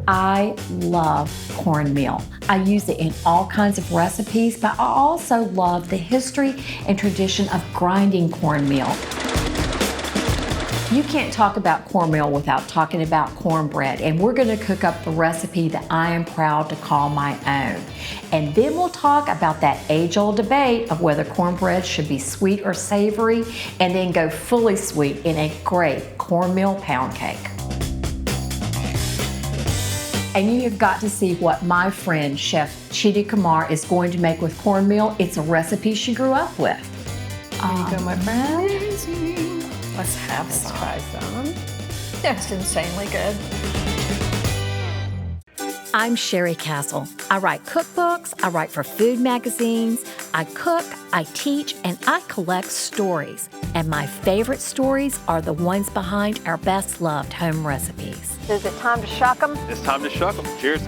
I love cornmeal. I use it in all kinds of recipes, but I also love the history and tradition of grinding cornmeal. You can't talk about cornmeal without talking about cornbread, and we're going to cook up the recipe that I am proud to call my own. And then we'll talk about that age-old debate of whether cornbread should be sweet or savory, and then go fully sweet in a great cornmeal pound cake. And you have got to see what my friend, Chef Cheetie Kumar, is going to make with cornmeal. It's a recipe she grew up with. There you go, my friends. Let's have some. Let's try some. That's insanely good. I'm Sheri Castle. I write cookbooks, I write for food magazines, I cook, I teach, and I collect stories. And my favorite stories are the ones behind our best loved home recipes. Is it time to shuck them? It's time to shuck them. Cheers.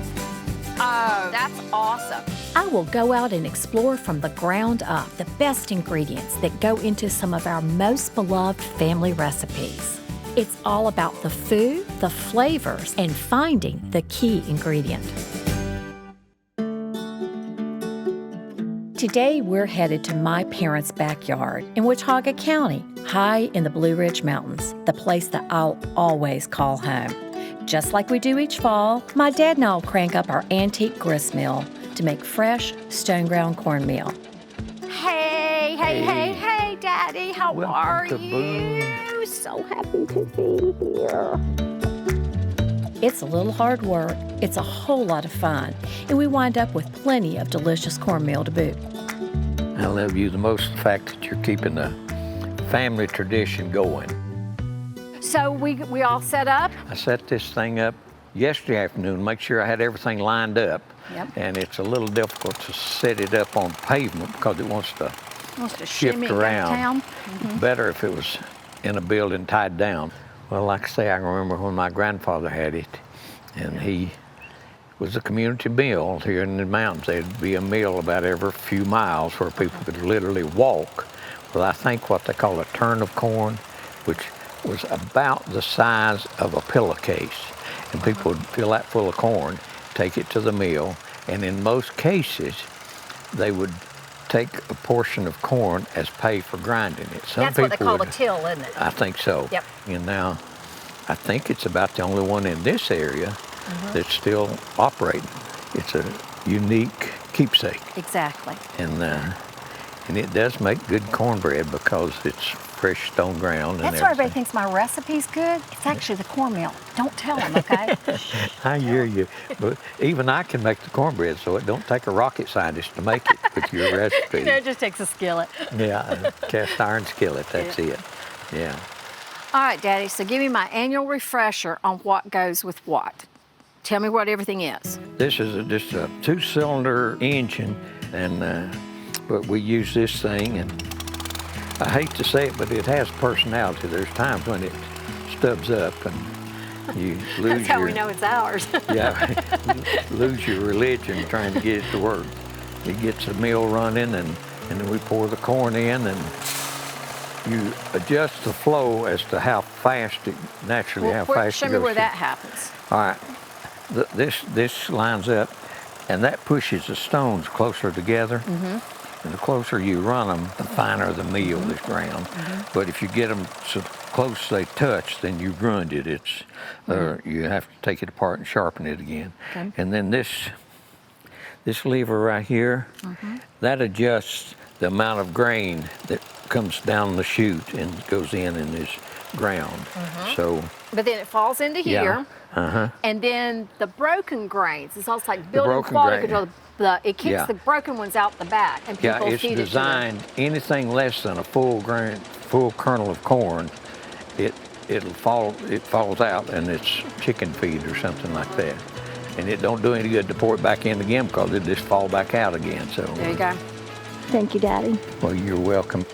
Oh, that's awesome. I will go out and explore from the ground up the best ingredients that go into some of our most beloved family recipes. It's all about the food, the flavors, and finding the key ingredient. Today, we're headed to my parents' backyard in Watauga County, high in the Blue Ridge Mountains, the place that I'll always call home. Just like we do each fall, my dad and I'll crank up our antique grist mill to make fresh, stone-ground cornmeal. Hey, Daddy, how are you? So happy to be here. It's a little hard work, it's a whole lot of fun, and we wind up with plenty of delicious cornmeal to boot. I love you the most, the fact that you're keeping the family tradition going. So we all set up? I set this thing up yesterday afternoon, make sure I had everything lined up. Yep. And it's a little difficult to set it up on pavement because it wants to shimmy shift around. Downtown. Better if it was in a building tied down. Well, like I say, I remember when my grandfather had it, and he was a community mill here in the mountains. There'd be a mill about every few miles where people could literally walk. Well, I think what they call a turn of corn, which was about the size of a pillowcase. And people would fill that full of corn, take it to the mill, and in most cases, they would take a portion of corn as pay for grinding it. That's what they call a till, isn't it? I think so. Yep. And now, I think it's about the only one in this area that's still operating. It's a unique keepsake. Exactly. And it does make good cornbread because it's fresh stone ground. That's why everybody thinks my recipe's good. It's actually the cornmeal. Don't tell them, okay? I hear you. But even I can make the cornbread, so it don't take a rocket scientist to make it with your recipe. It just takes a skillet. Yeah, a cast iron skillet, that's it. Yeah. All right, Daddy, so give me my annual refresher on what goes with what. Tell me what everything is. This is just a 2-cylinder engine, and but we use this thing, and I hate to say it, but it has personality. There's times when it stubs up and you lose That's how we know it's ours. lose your religion trying to get it to work. It gets the mill running, and then we pour the corn in, and you adjust the flow as to how fast it naturally, how fast show it me goes. where that happens. All right, this lines up, and that pushes the stones closer together. And the closer you run them, the finer the meal is ground. But if you get them so close they touch, then you've ruined it. It's you have to take it apart and sharpen it again. Okay. And then this lever right here, that adjusts the amount of grain that comes down the chute and goes in this ground. So. But then it falls into here. And then the broken grains, it's also like building quality control. It kicks the broken ones out the back, and people it's feed designed, anything less than a full kernel of corn, it falls out, and it's chicken feed or something like that. And it don't do any good to pour it back in again because it just fall back out again. So there you go. Thank you, Daddy. Well, you're welcome.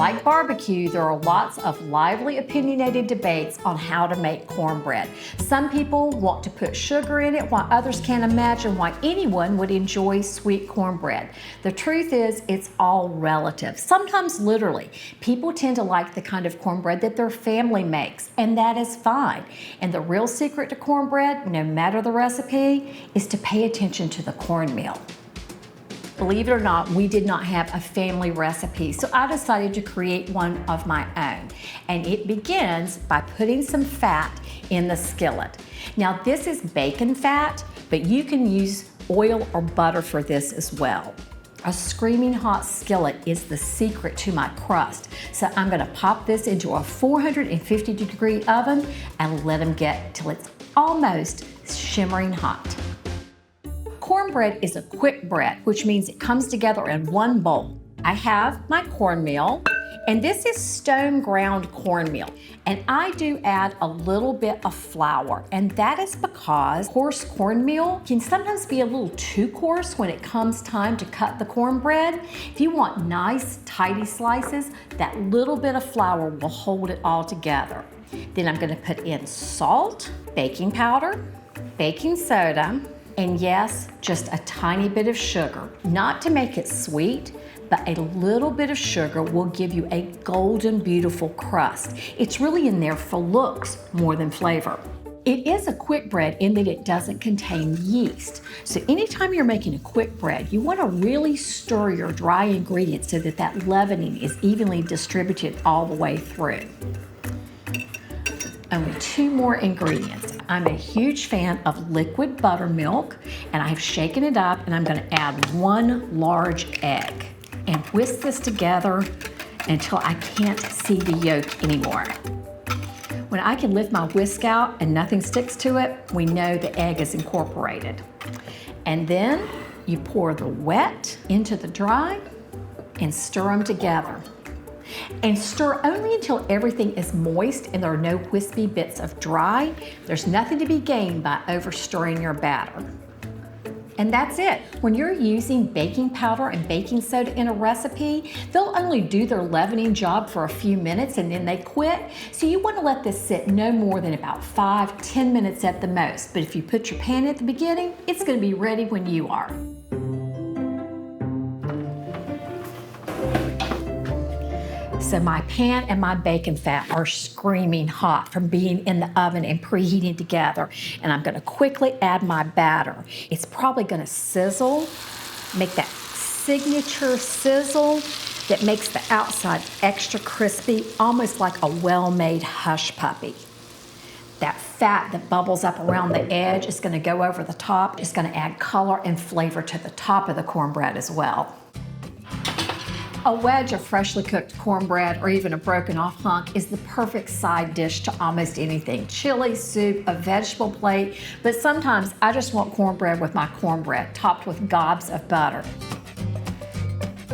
Like barbecue, there are lots of lively, opinionated debates on how to make cornbread. Some people want to put sugar in it, while others can't imagine why anyone would enjoy sweet cornbread. The truth is, it's all relative, sometimes literally. People tend to like the kind of cornbread that their family makes, and that is fine. And the real secret to cornbread, no matter the recipe, is to pay attention to the cornmeal. Believe it or not, we did not have a family recipe, so I decided to create one of my own. And it begins by putting some fat in the skillet. Now this is bacon fat, but you can use oil or butter for this as well. A screaming hot skillet is the secret to my crust. So I'm gonna pop this into a 450-degree oven and let them get till it's almost shimmering hot. Cornbread is a quick bread, which means it comes together in one bowl. I have my cornmeal, and this is stone ground cornmeal. And I do add a little bit of flour, and that is because coarse cornmeal can sometimes be a little too coarse when it comes time to cut the cornbread. If you want nice, tidy slices, that little bit of flour will hold it all together. Then I'm gonna put in salt, baking powder, baking soda, and yes, just a tiny bit of sugar. Not to make it sweet, but a little bit of sugar will give you a golden, beautiful crust. It's really in there for looks more than flavor. It is a quick bread in that it doesn't contain yeast. So anytime you're making a quick bread, you want to really stir your dry ingredients so that that leavening is evenly distributed all the way through. Only 2 more ingredients. I'm a huge fan of liquid buttermilk, and I've shaken it up, and I'm gonna add 1 large egg and whisk this together until I can't see the yolk anymore. When I can lift my whisk out and nothing sticks to it, we know the egg is incorporated. And then you pour the wet into the dry and stir them together. And stir only until everything is moist and there are no wispy bits of dry. There's nothing to be gained by over stirring your batter. And that's it. When you're using baking powder and baking soda in a recipe, they'll only do their leavening job for a few minutes and then they quit. So you want to let this sit no more than about 5-10 minutes at the most. But if you put your pan at the beginning, it's going to be ready when you are. So my pan and my bacon fat are screaming hot from being in the oven and preheating together. And I'm gonna quickly add my batter. It's probably gonna sizzle, make that signature sizzle that makes the outside extra crispy, almost like a well-made hush puppy. That fat that bubbles up around the edge is gonna go over the top. It's gonna add color and flavor to the top of the cornbread as well. A wedge of freshly cooked cornbread or even a broken off hunk is the perfect side dish to almost anything. Chili, soup, a vegetable plate, but sometimes I just want cornbread with my cornbread topped with gobs of butter.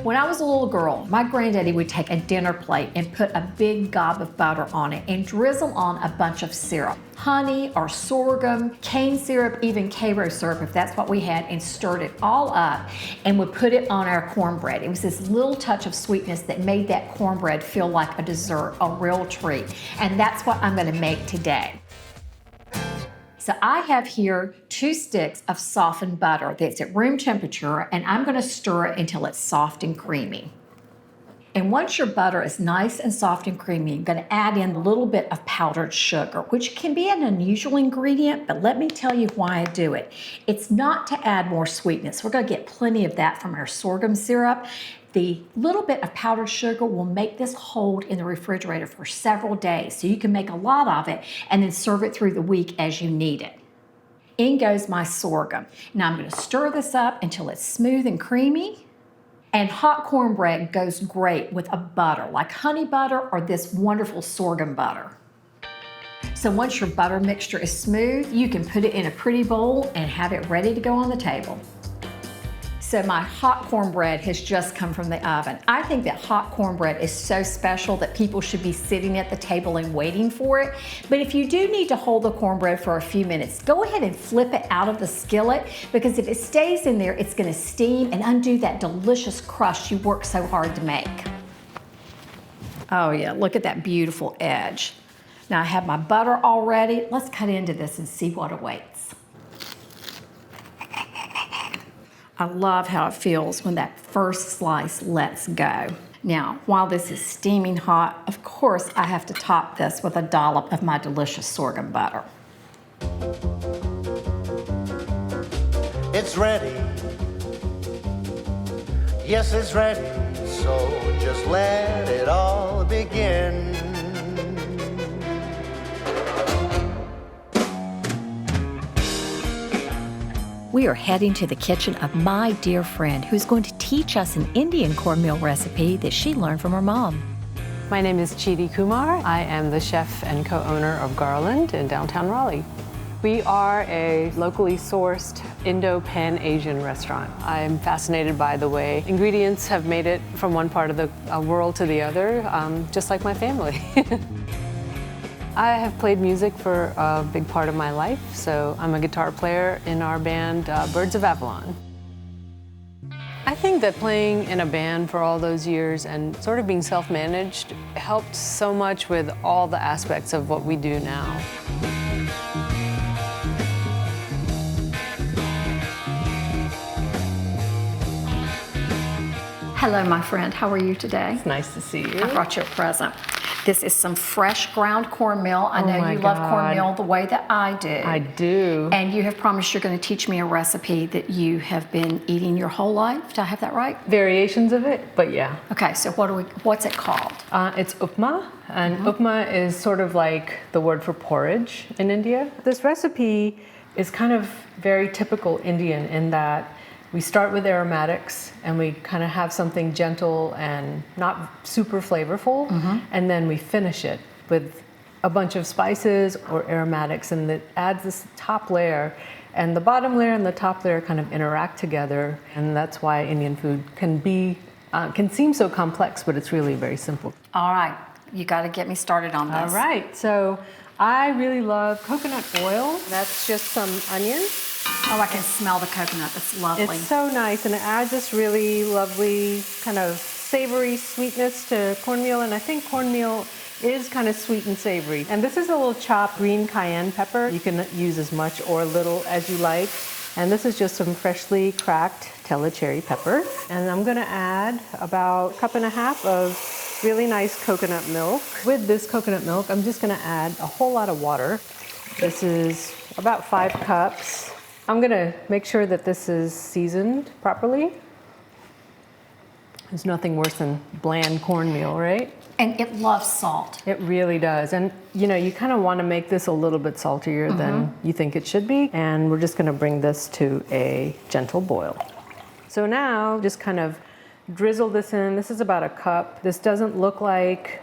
When I was a little girl, my granddaddy would take a dinner plate and put a big gob of butter on it and drizzle on a bunch of syrup. Honey or sorghum, cane syrup, even Cairo syrup if that's what we had, and stirred it all up and would put it on our cornbread. It was this little touch of sweetness that made that cornbread feel like a dessert, a real treat. And that's what I'm gonna make today. So I have here 2 sticks of softened butter that's at room temperature, and I'm gonna stir it until it's soft and creamy. And once your butter is nice and soft and creamy, I'm gonna add in a little bit of powdered sugar, which can be an unusual ingredient, but let me tell you why I do it. It's not to add more sweetness. We're gonna get plenty of that from our sorghum syrup. The little bit of powdered sugar will make this hold in the refrigerator for several days, so you can make a lot of it and then serve it through the week as you need it. In goes my sorghum. Now I'm gonna stir this up until it's smooth and creamy. And hot cornbread goes great with a butter, like honey butter or this wonderful sorghum butter. So once your butter mixture is smooth, you can put it in a pretty bowl and have it ready to go on the table. So my hot cornbread has just come from the oven. I think that hot cornbread is so special that people should be sitting at the table and waiting for it. But if you do need to hold the cornbread for a few minutes, go ahead and flip it out of the skillet, because if it stays in there, it's gonna steam and undo that delicious crust you work so hard to make. Oh yeah, look at that beautiful edge. Now I have my butter already. Let's cut into this and see what awaits. I love how it feels when that first slice lets go. Now, while this is steaming hot, of course I have to top this with a dollop of my delicious sorghum butter. It's ready. Yes, it's ready. So just let it all begin. We are heading to the kitchen of my dear friend who's going to teach us an Indian cornmeal recipe that she learned from her mom. My name is Cheetie Kumar. I am the chef and co-owner of Garland in downtown Raleigh. We are a locally sourced Indo-Pan-Asian restaurant. I'm fascinated by the way ingredients have made it from one part of the world to the other, just like my family. I have played music for a big part of my life, so I'm a guitar player in our band, Birds of Avalon. I think that playing in a band for all those years and sort of being self-managed helped so much with all the aspects of what we do now. Hello, my friend. How are you today? It's nice to see you. I brought you a present. This is some fresh ground cornmeal. I know you love God. cornmeal the way that I do. I do. And you have promised you're going to teach me a recipe that you have been eating your whole life. Do I have that right? Variations of it, but yeah. Okay, so what's it called? It's Upma, and Upma is sort of like the word for porridge in India. This recipe is kind of very typical Indian in that we start with aromatics and we kind of have something gentle and not super flavorful, and then we finish it with a bunch of spices or aromatics, and it adds this top layer, and the bottom layer and the top layer kind of interact together, and that's why Indian food can seem so complex, but it's really very simple. All right, you got to get me started on this. All right, so I really love coconut oil. That's just some onions. Oh, I can smell the coconut. That's lovely. It's so nice, and it adds this really lovely kind of savory sweetness to cornmeal, and I think cornmeal is kind of sweet and savory. And this is a little chopped green cayenne pepper. You can use as much or little as you like. And this is just some freshly cracked Tella cherry pepper. And I'm gonna add about 1.5 cups of really nice coconut milk. With this coconut milk, I'm just gonna add a whole lot of water. This is about 5 cups. I'm gonna make sure that this is seasoned properly. There's nothing worse than bland cornmeal, right? And it loves salt. It really does. And you know, you kind of want to make this a little bit saltier than you think it should be. And we're just gonna bring this to a gentle boil. So now, just kind of drizzle this in. This is about 1 cup. This doesn't look like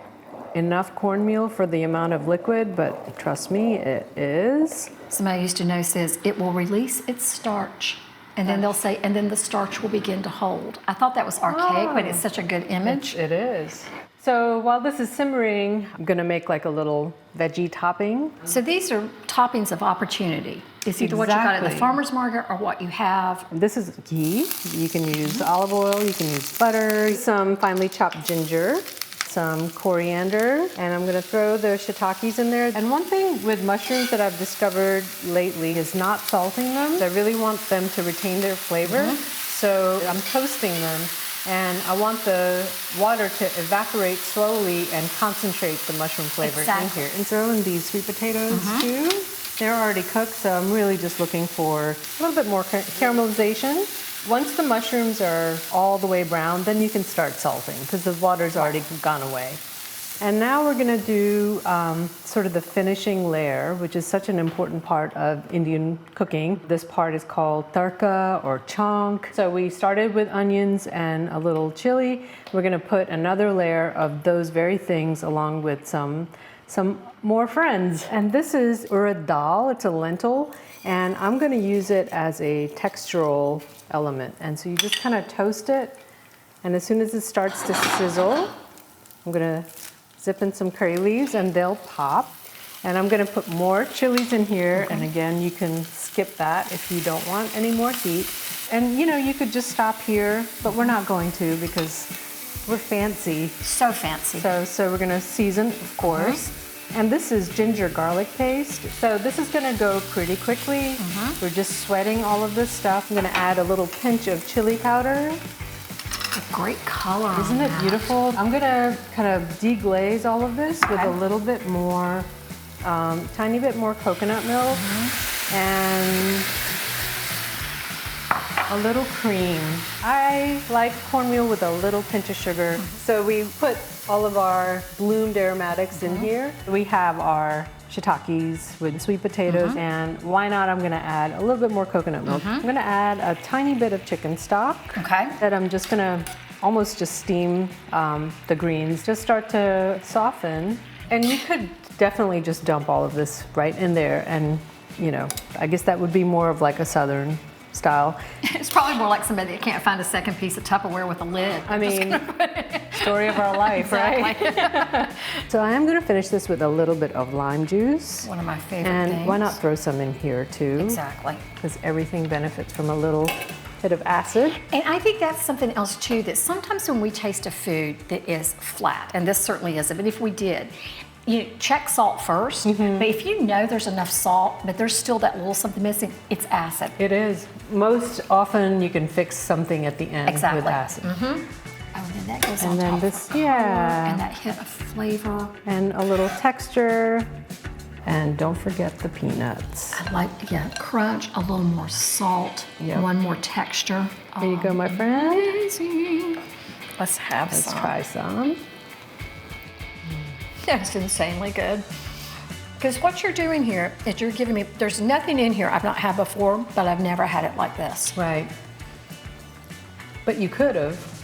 enough cornmeal for the amount of liquid, but trust me, it is. Somebody I used to know says it will release its starch. And then they'll say, and then the starch will begin to hold. I thought that was archaic, but it's such a good image. It is. So while this is simmering, I'm gonna make like a little veggie topping. So these are toppings of opportunity. It's either what you got at the Exactly. farmer's market or what you have. This is ghee. You can use olive oil, you can use butter, some finely chopped ginger, some coriander, and I'm gonna throw the shiitakes in there. And one thing with mushrooms that I've discovered lately is not salting them. I really want them to retain their flavor. So I'm toasting them, and I want the water to evaporate slowly and concentrate the mushroom flavor in here. And throw in these sweet potatoes too. They're already cooked, so I'm really just looking for a little bit more caramelization. Once the mushrooms are all the way brown, then you can start salting because the water's already gone away. And now we're gonna do sort of the finishing layer, which is such an important part of Indian cooking. This part is called tarka or chonk. So we started with onions and a little chili. We're gonna put another layer of those very things along with some more friends. And this is urad dal, it's a lentil, and I'm gonna use it as a textural element. And so you just kind of toast it, and as soon as it starts to sizzle, I'm gonna zip in some curry leaves and they'll pop. And I'm gonna put more chilies in here, and again, you can skip that if you don't want any more heat. And you know, you could just stop here, but we're not going to because We're fancy. So fancy. So we're gonna season, of course. And this is ginger garlic paste. So this is gonna go pretty quickly. We're just sweating all of this stuff. I'm gonna add a little pinch of chili powder. A great color. Isn't it beautiful? I'm gonna kind of deglaze all of this with a little bit more, tiny bit more coconut milk and a little cream. I like cornmeal with a little pinch of sugar. So we put all of our bloomed aromatics in here. We have our shiitakes with sweet potatoes, and why not, I'm gonna add a little bit more coconut milk. I'm gonna add a tiny bit of chicken stock that I'm just gonna almost just steam the greens, just start to soften. And you could definitely just dump all of this right in there, and you know, I guess that would be more of like a Southern style. It's probably more like somebody that can't find a second piece of Tupperware with a lid. I mean, story of our life, right? So I am gonna finish this with a little bit of lime juice. One of my favorite and things. Why not throw some in here too? Exactly. Because everything benefits from a little bit of acid. And I think that's something else too, that sometimes when we taste a food that is flat, and this certainly isn't, but if we did, you check salt first, but if you know there's enough salt, but there's still that little something missing, it's acid. It is. Most often you can fix something at the end with acid. Oh, and then that goes on And then top this, of color, and that hit of flavor. And a little texture. And don't forget the peanuts. I like, crunch, a little more salt, one more texture. Here you go, my friend. Amazing. Let's have Let's some. try some. That's insanely good. Because what you're doing here is you're giving me, there's nothing in here I've not had before, but I've never had it like this. Right. But you could have.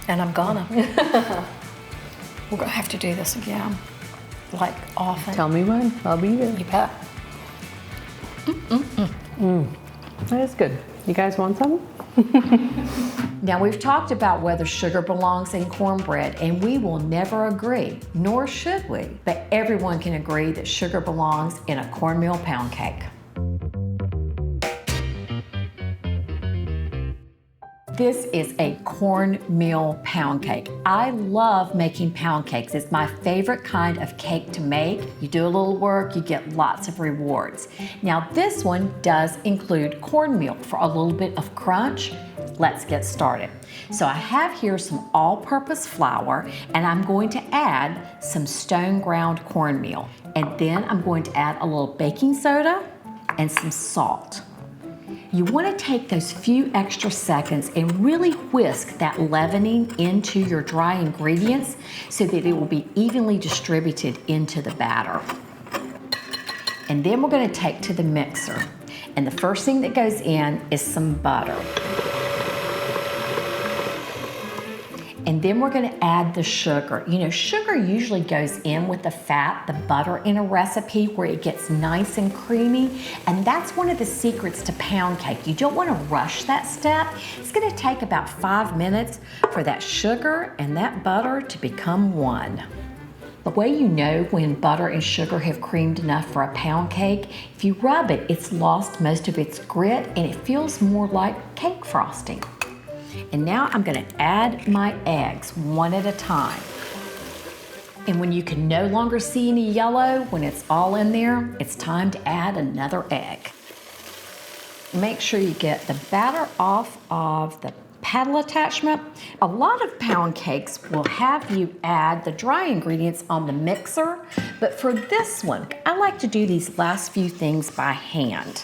And I'm gonna. We're gonna have to do this again. Like often. Tell me when. I'll be there. You bet. That is good. You guys want some? Now, we've talked about whether sugar belongs in cornbread, and we will never agree, nor should we. But everyone can agree that sugar belongs in a cornmeal pound cake. This is a cornmeal pound cake. I love making pound cakes. It's my favorite kind of cake to make. You do a little work, you get lots of rewards. Now, this one does include cornmeal for a little bit of crunch. Let's get started. So I have here some all-purpose flour, and I'm going to add some stone ground cornmeal. And then I'm going to add a little baking soda and some salt. You want to take those few extra seconds and really whisk that leavening into your dry ingredients so that it will be evenly distributed into the batter. And then we're going to take to the mixer. And the first thing that goes in is some butter. And then we're gonna add the sugar. You know, sugar usually goes in with the fat, the butter in a recipe where it gets nice and creamy. And that's one of the secrets to pound cake. You don't wanna rush that step. It's gonna take about 5 minutes for that sugar and that butter to become one. The way you know when butter and sugar have creamed enough for a pound cake, if you rub it, it's lost most of its grit and it feels more like cake frosting. And now I'm gonna add my eggs one at a time. And when you can no longer see any yellow, when it's all in there, it's time to add another egg. Make sure you get the batter off of the paddle attachment. A lot of pound cakes will have you add the dry ingredients on the mixer, but for this one, I like to do these last few things by hand.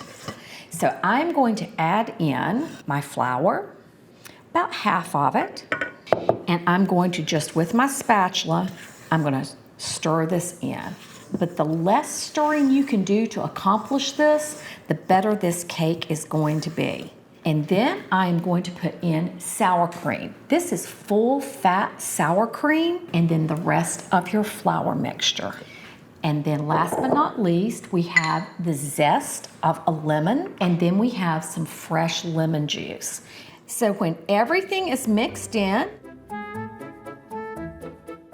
So I'm going to add in my flour, about half of it, and I'm going to just, with my spatula, I'm gonna stir this in. But the less stirring you can do to accomplish this, the better this cake is going to be. And then I'm going to put in sour cream. This is full fat sour cream, and then the rest of your flour mixture. And then last but not least, we have the zest of a lemon, and then we have some fresh lemon juice. So when everything is mixed in,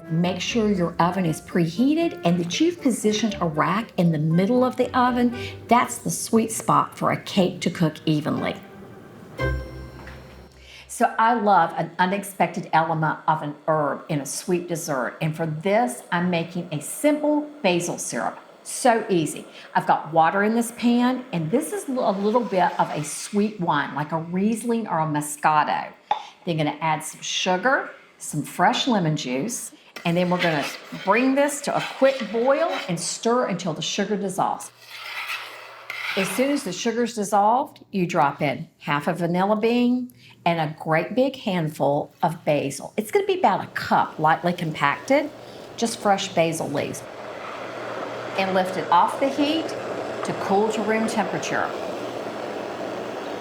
make sure your oven is preheated and that you've positioned a rack in the middle of the oven. That's the sweet spot for a cake to cook evenly. So I love an unexpected element of an herb in a sweet dessert. And for this, I'm making a simple basil syrup. So easy. I've got water in this pan, and this is a little bit of a sweet wine, like a Riesling or a Moscato. Then gonna add some sugar, some fresh lemon juice, and then we're gonna bring this to a quick boil and stir until the sugar dissolves. As soon as the sugar's dissolved, you drop in half a vanilla bean and a great big handful of basil. It's gonna be about a cup, lightly compacted, just fresh basil leaves. And lift it off the heat to cool to room temperature.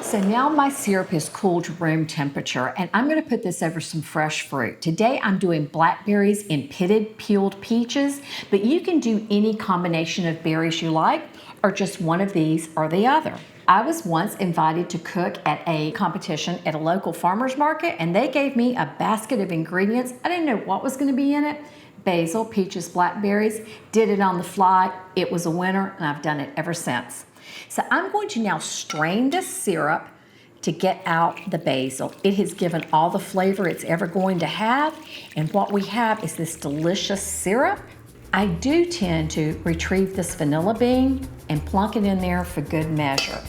So now my syrup is cooled to room temperature, and I'm gonna put this over some fresh fruit. Today I'm doing blackberries and pitted peeled peaches, but you can do any combination of berries you like, or just one of these or the other. I was once invited to cook at a competition at a local farmer's market, and they gave me a basket of ingredients. I didn't know what was gonna be in it. Basil, peaches, blackberries, did it on the fly. It was a winner, and I've done it ever since. So I'm going to now strain this syrup to get out the basil. It has given all the flavor it's ever going to have, and what we have is this delicious syrup. I do tend to retrieve this vanilla bean and plunk it in there for good measure.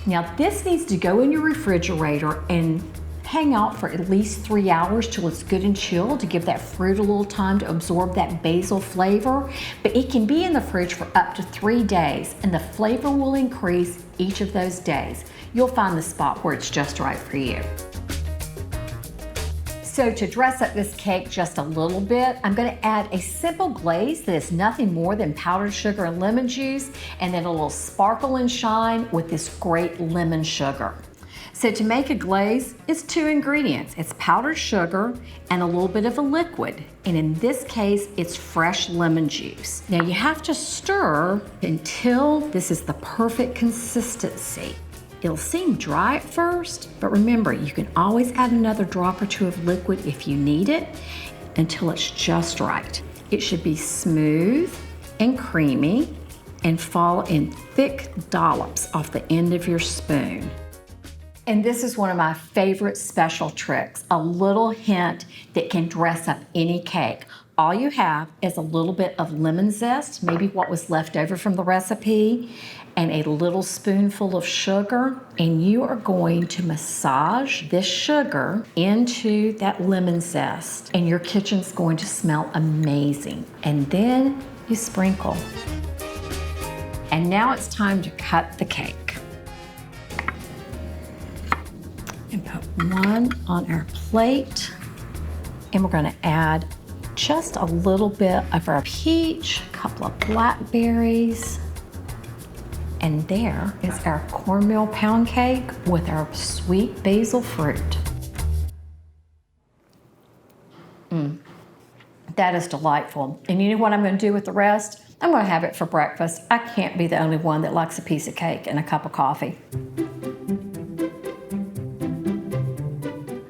Now this needs to go in your refrigerator and hang out for at least 3 hours till it's good and chilled to give that fruit a little time to absorb that basil flavor. But it can be in the fridge for up to 3 days, and the flavor will increase each of those days. You'll find the spot where it's just right for you. So to dress up this cake just a little bit, I'm gonna add a simple glaze that is nothing more than powdered sugar and lemon juice, and then a little sparkle and shine with this great lemon sugar. So to make a glaze, it's 2 ingredients. It's powdered sugar and a little bit of a liquid. And in this case, it's fresh lemon juice. Now you have to stir until this is the perfect consistency. It'll seem dry at first, but remember, you can always add another drop or 2 of liquid if you need it until it's just right. It should be smooth and creamy and fall in thick dollops off the end of your spoon. And this is one of my favorite special tricks, a little hint that can dress up any cake. All you have is a little bit of lemon zest, maybe what was left over from the recipe, and a little spoonful of sugar, and you are going to massage this sugar into that lemon zest, and your kitchen's going to smell amazing. And then you sprinkle. And now it's time to cut the cake. And put one on our plate, and we're gonna add just a little bit of our peach, a couple of blackberries, and there is our cornmeal pound cake with our sweet basil fruit. That is delightful. And you know what I'm gonna do with the rest? I'm gonna have it for breakfast. I can't be the only one that likes a piece of cake and a cup of coffee.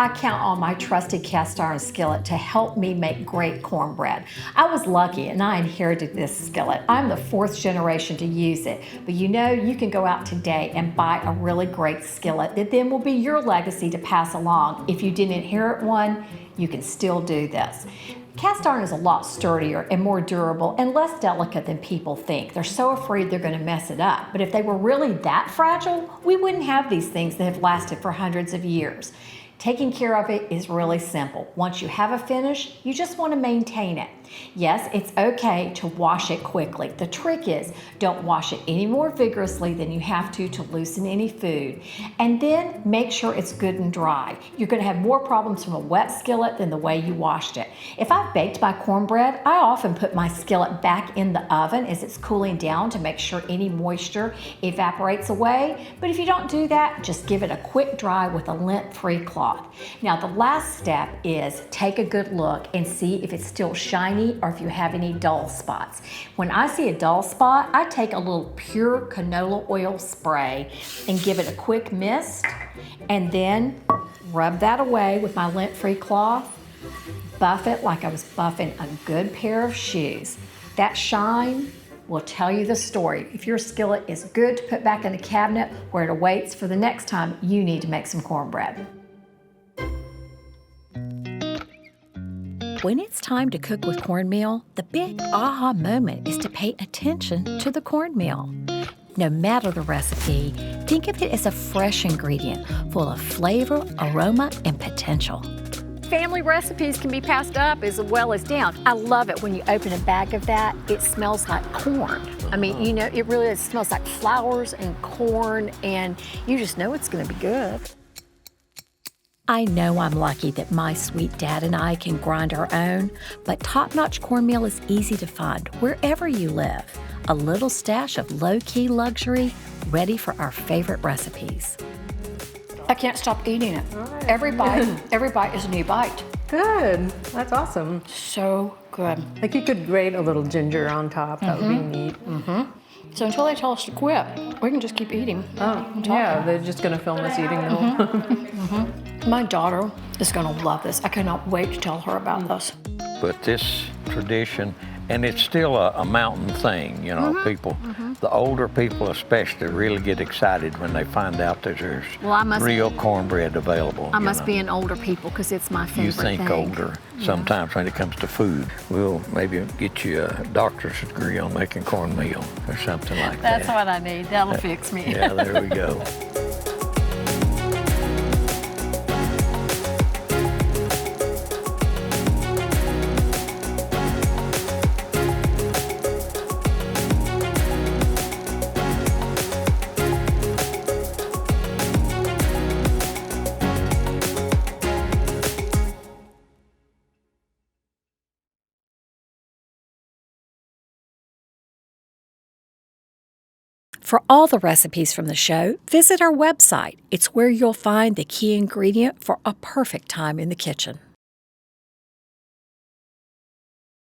I count on my trusted cast iron skillet to help me make great cornbread. I was lucky and I inherited this skillet. I'm the 4th generation to use it, but you know, you can go out today and buy a really great skillet that then will be your legacy to pass along. If you didn't inherit one, you can still do this. Cast iron is a lot sturdier and more durable and less delicate than people think. They're so afraid they're going to mess it up. But if they were really that fragile, we wouldn't have these things that have lasted for hundreds of years. Taking care of it is really simple. Once you have a finish, you just want to maintain it. Yes, it's okay to wash it quickly. The trick is, don't wash it any more vigorously than you have to loosen any food. And then make sure it's good and dry. You're going to have more problems from a wet skillet than the way you washed it. If I've baked my cornbread, I often put my skillet back in the oven as it's cooling down to make sure any moisture evaporates away. But if you don't do that, just give it a quick dry with a lint-free cloth. Now, the last step is take a good look and see if it's still shiny or if you have any dull spots. When I see a dull spot, I take a little pure canola oil spray and give it a quick mist, and then rub that away with my lint-free cloth. Buff it like I was buffing a good pair of shoes. That shine will tell you the story if your skillet is good to put back in the cabinet where it awaits for the next time you need to make some cornbread. When it's time to cook with cornmeal, the big aha moment is to pay attention to the cornmeal. No matter the recipe, think of it as a fresh ingredient full of flavor, aroma, and potential. Family recipes can be passed up as well as down. I love it when you open a bag of that. It smells like corn. I mean, you know, it really smells like flowers and corn, and you just know it's going to be good. I know I'm lucky that my sweet dad and I can grind our own, but top-notch cornmeal is easy to find wherever you live. A little stash of low-key luxury ready for our favorite recipes. I can't stop eating it. Right. Every bite is a new bite. Good. That's awesome. So good. Like you could grate a little ginger on top. That would be neat. So until they tell us to quit, we can just keep eating. Oh, yeah, they're just going to film us eating though. My daughter is going to love this. I cannot wait to tell her about this. But this tradition, and it's still a mountain thing, you know, people, the older people especially really get excited when they find out that there's Well, I must- real cornbread available. I you must know. be an older people because it's my favorite You think thing. older sometimes when it comes to food. We'll maybe get you a doctor's degree on making cornmeal or something like That's that. what I need. That'll fix me. Yeah, there we go. For all the recipes from the show, visit our website. It's where you'll find the key ingredient for a perfect time in the kitchen.